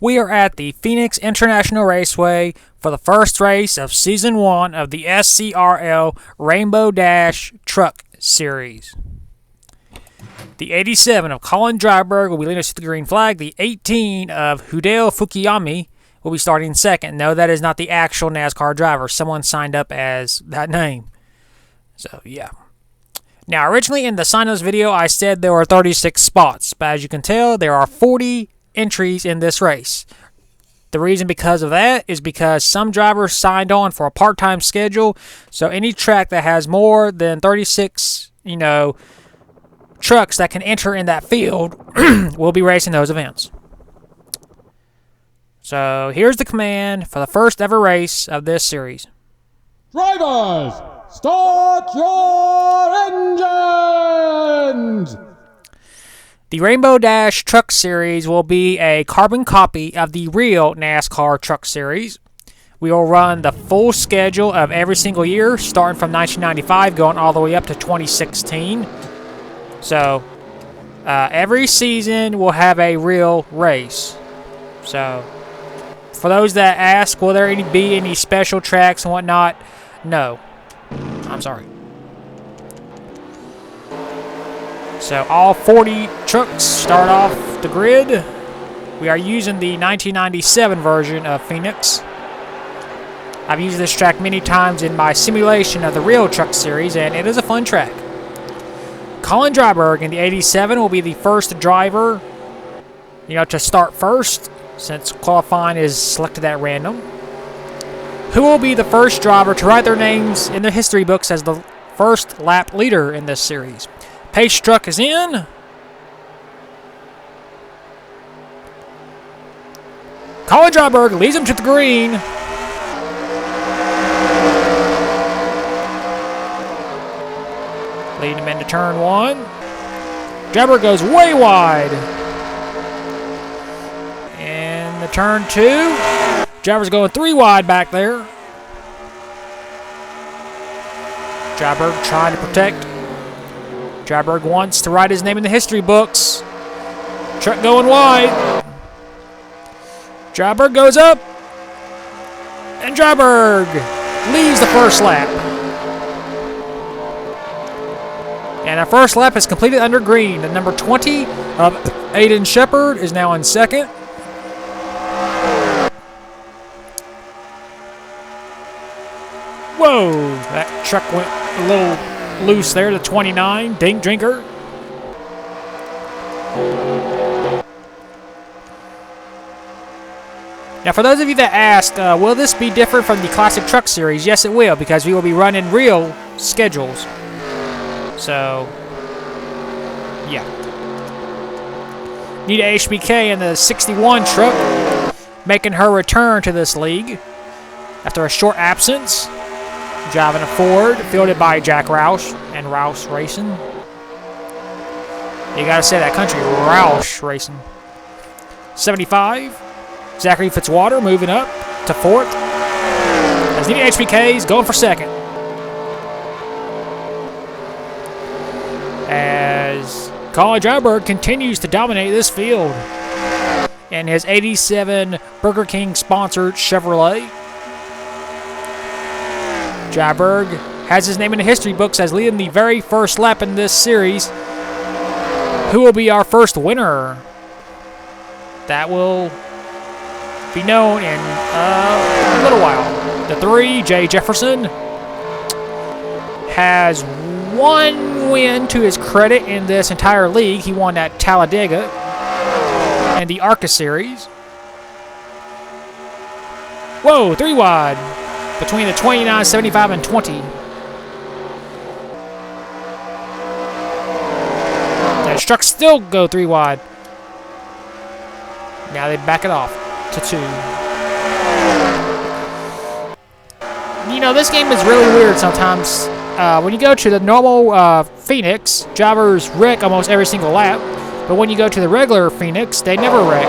We are at the Phoenix International Raceway for the first race of Season 1 of the SCRL Rainbow Dash Truck Series. The 87 of Colin Dryberg will be leading us to the green flag. The 18 of Hideo Fukuyami will be starting second. No, that is not the actual NASCAR driver. Someone signed up as that name. So, yeah. Now, originally in the sign-ups video, I said there were 36 spots. But as you can tell, there are 40 entries in this race. The reason because of that is because some drivers signed on for a part-time schedule. So any track that has more than 36, trucks that can enter in that field will be racing those events. So here's the command for the first ever race of this series. Drivers, start your engines! The Rainbow Dash Truck Series will be a carbon copy of the real NASCAR Truck Series. We will run the full schedule of every single year, starting from 1995, going all the way up to 2016. So, every season will have a real race. So, for those that ask, will there be any special tracks and whatnot? No. I'm sorry. So all 40 trucks start off the grid. We are using the 1997 version of Phoenix. I've used this track many times in my simulation of the real truck series, and it is a fun track. Colin Dryberg in the 87 will be the first driver, to start first, since qualifying is selected at random. Who will be the first driver to write their names in the history books as the first lap leader in this series? Pace truck is in. Colin Dryberg leads him to the green. Leading him into turn one. Dryberg goes way wide. And the turn two. Dryberg's going 3 wide back there. Dryberg trying to protect. Dryberg wants to write his name in the history books. Truck going wide. Dryberg goes up. And Dryberg leaves the first lap. And our first lap is completed under green. The number 20 of Aiden Shepard is now in second. Whoa, that truck went a little loose there, the 29, Dink Drinker. Now, for those of you that ask, will this be different from the Classic Truck Series? Yes, it will, because we will be running real schedules. So, yeah. Nita HBK in the 61 truck, making her return to this league after a short absence. Driving a Ford, fielded by Jack Roush and Roush Racing. You gotta say that country, Roush Racing. 75, Zachary Fitzwater moving up to fourth. As Nita HBK's going for second. As Colin Dryberg continues to dominate this field in his 87 Burger King sponsored Chevrolet. Dryberg has his name in the history books as leading the very first lap in this series. Who will be our first winner? That will be known in a little while. The 3, Jay Jefferson, has 1 win to his credit in this entire league. He won at Talladega and the ARCA Series. Whoa, 3 wide. Between the 29, 75, and 20. That truck still go 3 wide. Now they back it off to 2. This game is really weird sometimes. When you go to the normal Phoenix, drivers wreck almost every single lap. But when you go to the regular Phoenix, they never wreck.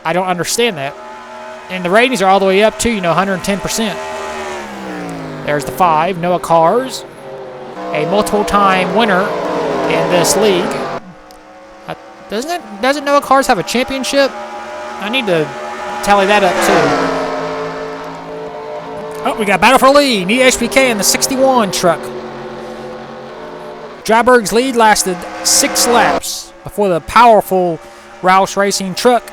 I don't understand that. And the ratings are all the way up to, 110%. There's the 5, Noah Cars, a multiple-time winner in this league. Doesn't Noah Cars have a championship? I need to tally that up, too. Oh, we got battle for lead. Need HBK in the 61 truck. Dryberg's lead lasted 6 laps before the powerful Roush Racing truck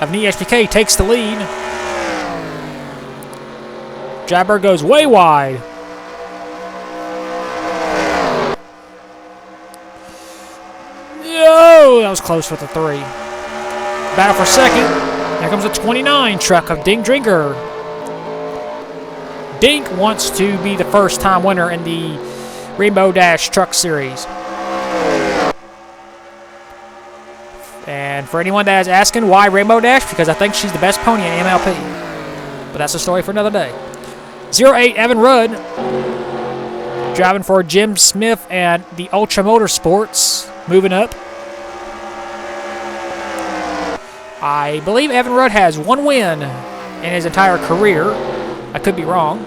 of HBK takes the lead. Dryberg goes way wide. Yo, that was close with the 3. Battle for second. Here comes the 29 truck of Dink Drinker. Dink wants to be the first-time winner in the Rainbow Dash Truck Series. And for anyone that is asking why Rainbow Dash, because I think she's the best pony in MLP. But that's a story for another day. 08 Evan Rudd, driving for Jim Smith and the Ultra Motorsports, moving up. I believe Evan Rudd has 1 win in his entire career. I could be wrong.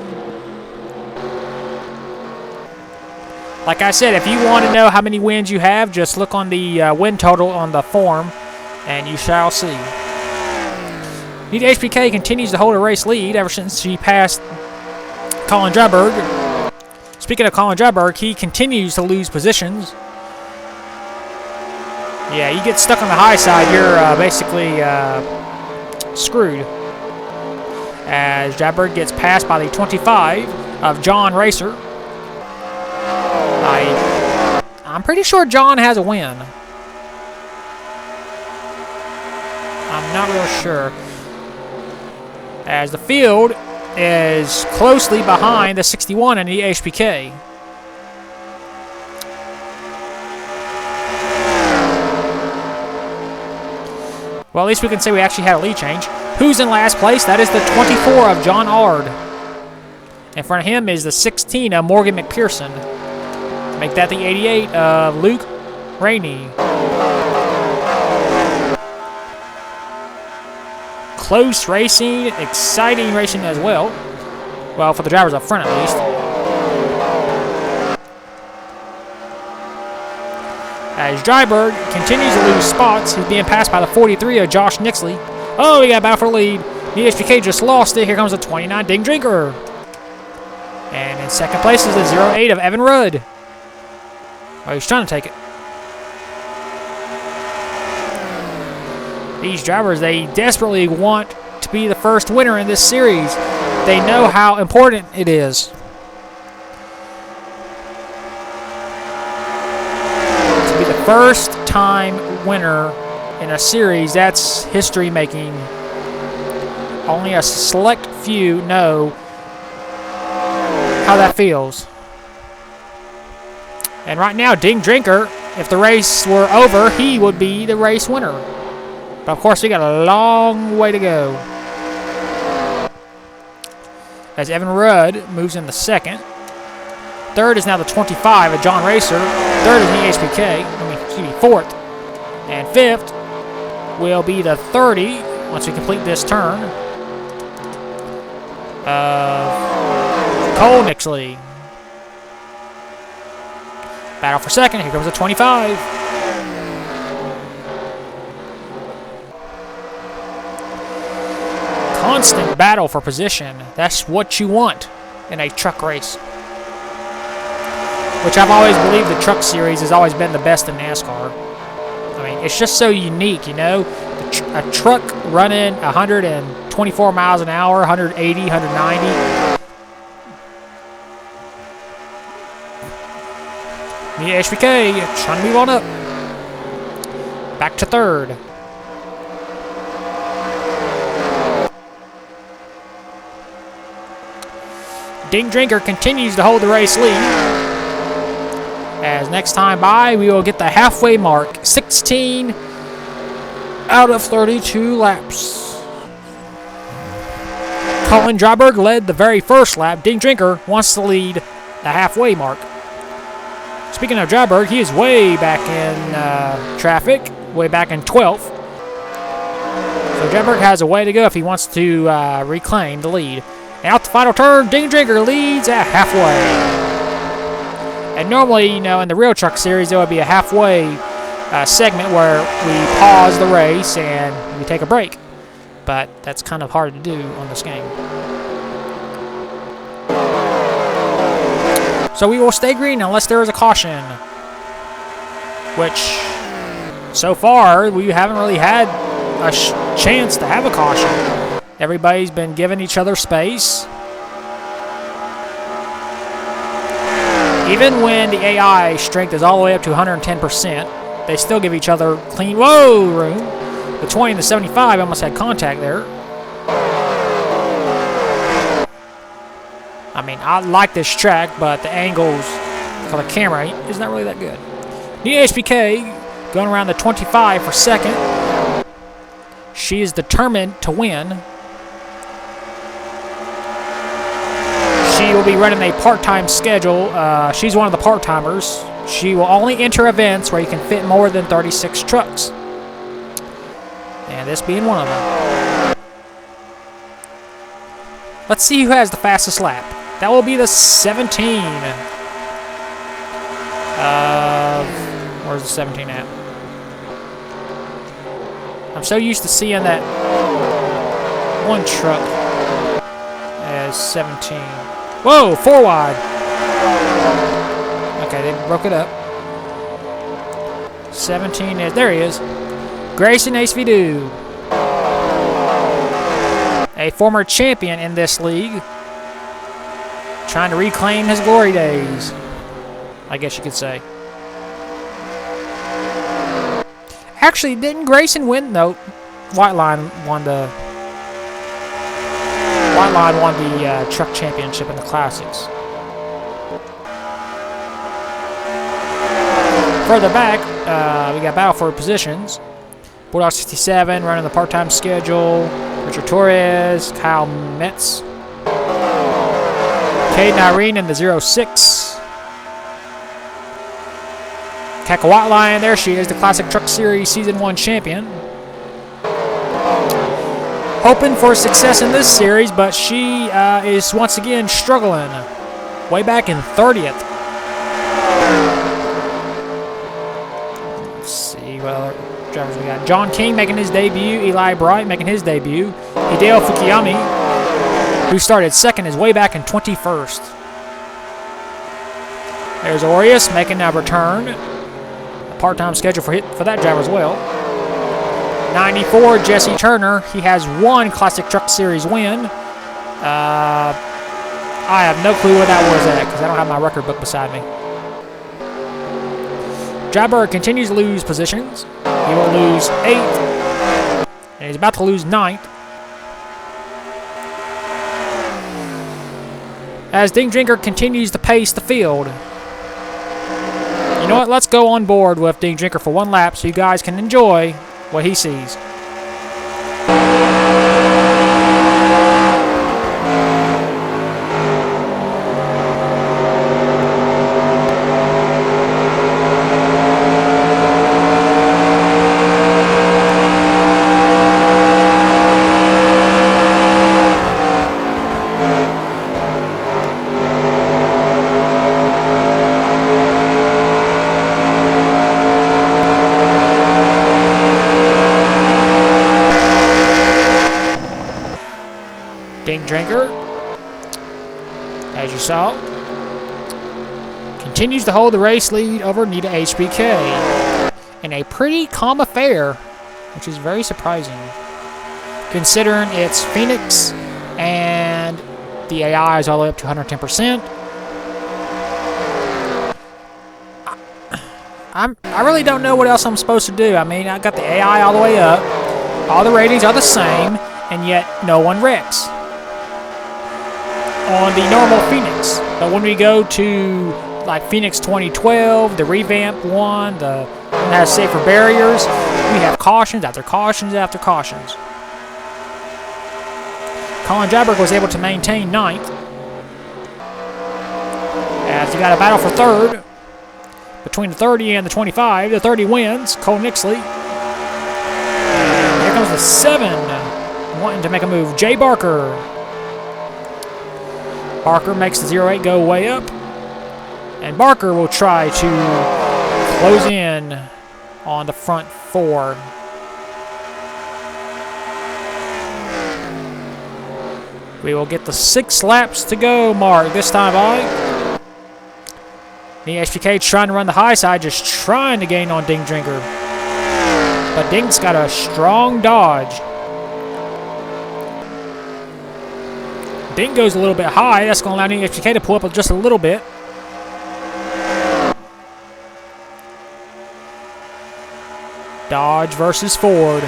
Like I said, if you want to know how many wins you have, just look on the win total on the form, and you shall see. Need HBK continues to hold a race lead ever since she passed Colin Dryberg. Speaking of Colin Dryberg, he continues to lose positions. Yeah, you get stuck on the high side, you're basically screwed. As Dryberg gets passed by the 25 of John Racer. I'm pretty sure John has a win. I'm not real sure. As the field is closely behind the 61 and the HBK. Well, at least we can say we actually had a lead change. Who's in last place? That is the 24 of John Ard. In front of him is the 16 of Morgan McPherson. Make that the 88 of Luke Rainey. Close racing, exciting racing as well. Well, for the drivers up front at least. As Dryberg continues to lose spots, he's being passed by the 43 of Josh Nixley. Oh, we got battle for the lead. The HBK just lost it. Here comes the 29 Dink Drinker. And in second place is the 08 of Evan Rudd. Oh, he's trying to take it. These drivers, they desperately want to be the first winner in this series. They know how important it is. To be the first time winner in a series, that's history making. Only a select few know how that feels. And right now, Dink Drinker, if the race were over, he would be the race winner. But of course, we got a long way to go. As Evan Rudd moves into second. Third is now the 25 of John Racer. Third is the HBK. Fourth. And fifth will be the 30 once we complete this turn. Cole Nixley. Battle for second. Here comes the 25. Constant battle for position. That's what you want in a truck race. Which I've always believed the truck series has always been the best in NASCAR. I mean, it's just so unique, you know? A truck running 124 miles an hour, 180, 190. The HBK trying to move on up. Back to third. Dink Drinker continues to hold the race lead. As next time by, we will get the halfway mark. 16 out of 32 laps. Colin Dryberg led the very first lap. Dink Drinker wants to lead the halfway mark. Speaking of Dryberg, he is way back in traffic, way back in 12th. So Dryberg has a way to go if he wants to reclaim the lead. And out the final turn, Dink Drinker leads at halfway. And normally, you know, in the real truck series, there would be a halfway segment where we pause the race and we take a break. but that's kind of hard to do on this game. So we will stay green unless there is a caution, which so far we haven't really had a chance to have a caution. Everybody's been giving each other space. Even when the AI strength is all the way up to 110%, they still give each other clean room. The 20 and the 75 almost had contact there. I mean, I like this track, but the angles for the camera is not really that good. Nina HBK going around the 25 for second. She is determined to win. She will be running a part-time schedule. She's one of the part-timers. She will only enter events where you can fit more than 36 trucks. And this being one of them. Let's see who has the fastest lap. That will be the 17. Where's the 17 at? I'm so used to seeing that one truck as 17. Whoa, 4 wide. Okay, they broke it up. 17 is, there he is. Grayson HVDoo. A former champion in this league. Trying to reclaim his glory days, I guess you could say. Actually, didn't Grayson win? No, White Line won the truck championship in the classics. Further back, we got battle for positions. Bulldog 67 running the part-time schedule. Richard Torres, Kyle Metz, Caden Irene in the 06. Kaka White Line, there she is, the Classic Truck Series Season 1 champion. Hoping for success in this series, but she is once again struggling. Way back in 30th. Let's see what other drivers we got. John King making his debut. Eli Bright making his debut. Hideo Fukuyami, who started second, is way back in 21st. There's Aureus making a return. A part-time schedule for that driver as well. 94, Jesse Turner. He has one Classic Truck Series win. I have no clue where that was at because I don't have my record book beside me. Jabber continues to lose positions. He will lose 8th. And he's about to lose 9th. As Ding Drinker continues to pace the field. You know what? Let's go on board with Ding Drinker for one lap so you guys can enjoy what he sees. Ding Drinker, as you saw, continues to hold the race lead over Nita HBK in a pretty calm affair, which is very surprising, considering it's Phoenix and the AI is all the way up to 110%. I really don't know what else I'm supposed to do. I mean, I got the AI all the way up, all the ratings are the same, and yet no one wrecks on the normal Phoenix. But when we go to like Phoenix 2012, the revamped one, the one that has safer barriers, we have cautions after cautions after cautions. Colin Jabberg was able to maintain 9th. As he got a battle for 3rd between the 30 and the 25. The 30 wins, Cole Nixley. And here comes the 7 wanting to make a move, Jay Barker. Barker makes the 08 go way up. And Barker will try to close in on the front 4. We will get the 6 laps to go mark this time by. The HBK trying to run the high side, just trying to gain on Ding Drinker. But Ding's got a strong dodge. Ding goes a little bit high. That's going to allow the HBK to pull up just a little bit. Dodge versus Ford.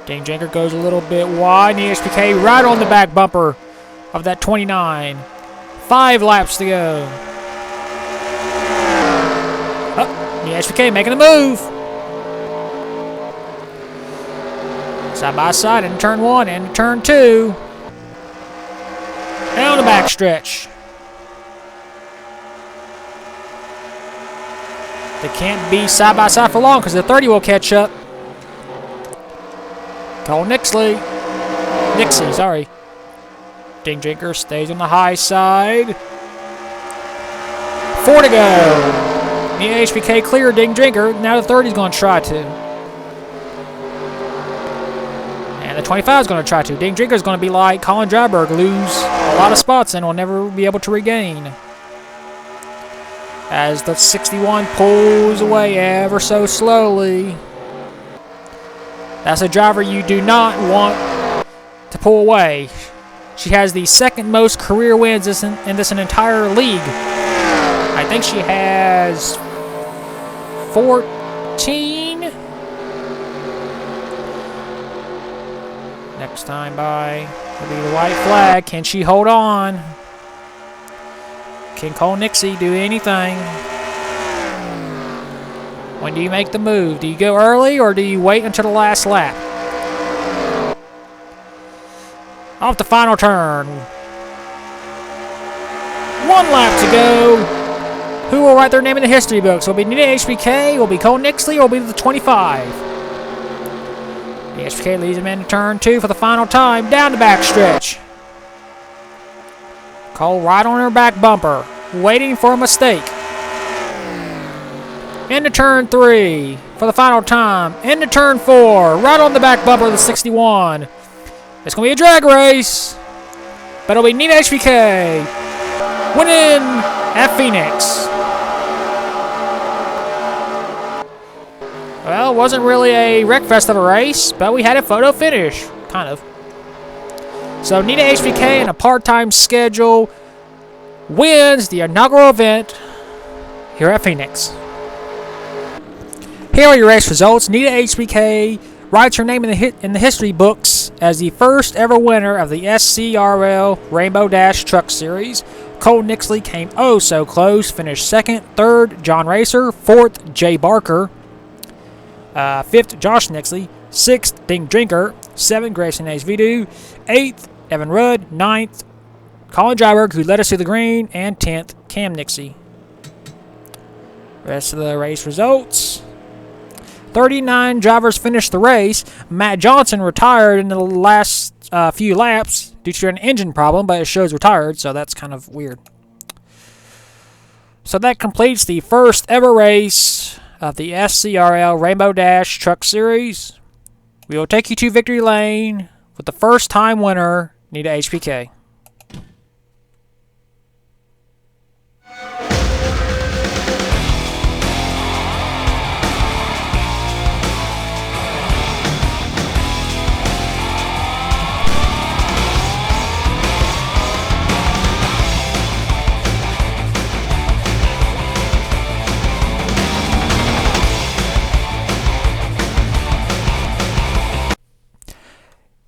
Ding Drinker goes a little bit wide. The HBK right on the back bumper of that 29. 5 laps to go. Oh, the HBK making a move. Side by side in turn 1 and turn 2. Down the back stretch. They can't be side by side for long because the 30 will catch up. Cole Nixie, sorry. Ding Drinker stays on the high side. 4 to go. The HBK clear Ding Drinker. Now the 30 is going to try to. And the 25 is going to try to. Ding Drinker is going to be like Colin Dryberg, lose a lot of spots and will never be able to regain. As the 61 pulls away ever so slowly. That's a driver you do not want to pull away. She has the 2nd most career wins in this entire league. I think she has 14. Next time by will be the white flag. Can she hold on? Can Cole Nixie do anything? When do you make the move? Do you go early or do you wait until the last lap? Off the final turn. 1 lap to go. Who will write their name in the history books? Will it be Nita HBK? Will it be Cole Nixie? Or will it be the 25? The HBK leads him into turn 2 for the final time. Down the back stretch. Cole right on her back bumper. Waiting for a mistake. Into turn 3 for the final time. Into turn 4. Right on the back bumper of the 61. It's going to be a drag race. But it'll be Nita HBK winning at Phoenix. Well, it wasn't really a wreckfest of a race, but we had a photo finish. Kind of. So Nita HBK in a part-time schedule wins the inaugural event here at Phoenix. Here are your race results. Nita HBK writes her name in the history books as the first ever winner of the SCRL Rainbow Dash Truck Series. Cole Nixie came oh so close, finished 2nd. 3rd, John Racer. 4th, Jay Barker. 5th, Josh Nixie. 6th, Ding Drinker. 7th, Grayson Hayes Vidu. 8th, Evan Rudd. 9th, Colin Dryberg, who led us to the green. And 10th, Cam Nixie. Rest of the race results. 39 drivers finished the race. Matt Johnson retired in the last few laps due to an engine problem, but it shows retired, so that's kind of weird. So that completes the first ever race of the SCRL Rainbow Dash Truck Series. We will take you to victory lane with the first time winner, Nita HBK.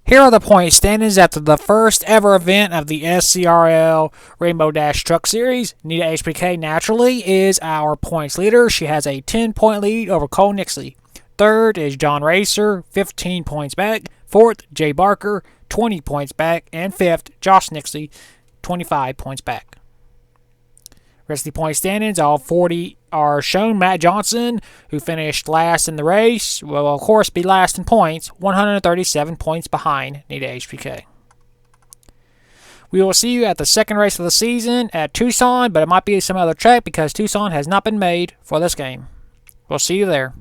Here are the point standings after the first ever event of the SCRL Rainbow Dash Truck Series. Nita HBK naturally is our points leader. She has a 10-point lead over Cole Nixie. 3rd is John Racer, 15 points back. 4th, Jay Barker, 20 points back. And 5th, Josh Nixie, 25 points back. Rest of the point standings, all 40 are shown. Matt Johnson, who finished last in the race, will of course be last in points, 137 points behind Nita HBK. We will see you at the second race of the season at Tucson, but it might be some other track because Tucson has not been made for this game. We'll see you there.